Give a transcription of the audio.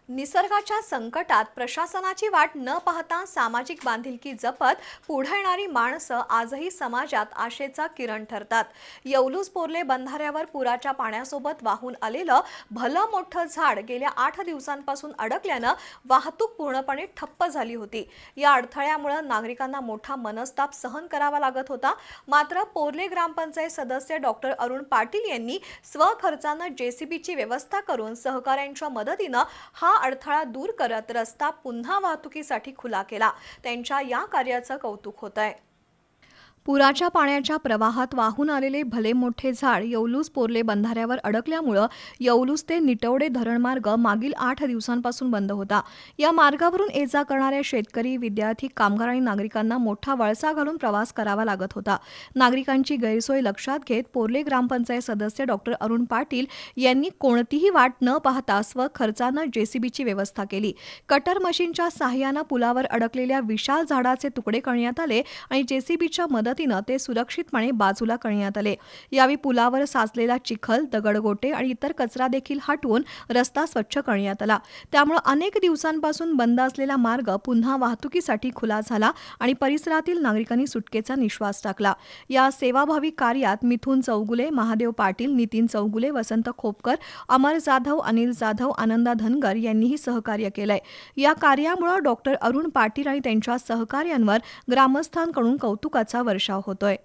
निसर्गाच्या संकटात प्रशासनाची वाट न पाहता सामाजिक बांधिलकी जपत पुढे येणारी माणसं आजही समाजात आशेचा किरण ठरतात। येवलूज पोर्ले बंधाऱ्यावर पुराच्या पाण्यासोबत वाहून आलेलं भलं मोठं झाड गेल्या 8 दिवसांपासून अडकल्यानं वाहतूक पूर्णपणे ठप्प झाली होती। या अडथळ्यामुळे नागरिकांना मोठा मनस्ताप सहन करावा लागत होता। मात्र पोर्ले ग्रामपंचायत सदस्य डॉक्टर अरुण पाटील यांनी स्वखर्चाने जेसीबीची व्यवस्था करून सहकाऱ्यांच्या मदतीने हा अडथळा दूर करत रस्ता पुन्हा वाहतुकीसाठी खुला केला। त्यांच्या या कार्याचं कौतुक होत आहे। पुराच्या पाण्याच्या प्रवाहात वाहून आलेले भले मोठे झाड येवलूज पोर्ले बंधाऱ्यावर अडकल्यामुळे येवलूज ते निटवडे धरण मार्ग मागील 8 दिवसांपासून बंद होता। या मार्गावरून ये-जा करणाऱ्या शेतकरी, विद्यार्थी, कामगार आणि नागरिकांना मोठा वळसा घालून प्रवास करावा लागत होता। नागरिकांची गैरसोय लक्षात घेत पोर्ले ग्रामपंचायत सदस्य डॉक्टर अरुण पाटील यांनी कोणतीही वाट न पाहता स्वखर्चाने जेसीबीची व्यवस्था केली। कटर मशीनच्या सहाय्याने पुलावर अडकलेल्या विशाल झाडाचे तुकडे करण्यात आले आणि जेसीबीच्या मदतीने ते सुरक्षितपणे बाजूला करण्यात आले। यावेळी पुलावर साचलेला चिखल, दगडगोटे आणि इतर कचरा देखील हटवून रस्ता स्वच्छ करण्यात आला। त्यामुळे अनेक दिवसांपासून बंद असलेला मार्ग पुन्हा वाहतुकीसाठी खुला झाला आणि परिसरातील नागरिकांनी सुटकेचा निश्वास टाकला। या सेवाभावी कार्यात मिथुन चौगुले, महादेव पाटील, नितीन चौगुले, वसंत खोपकर, अमर जाधव, अनिल जाधव, आनंदा धनगर यांनीही सहकार्य केलंय। या कार्यामुळे डॉक्टर अरुण पाटील आणि त्यांच्या सहकार्यांवर ग्रामस्थांकडून कौतुकाचा वर्षाव होतोय।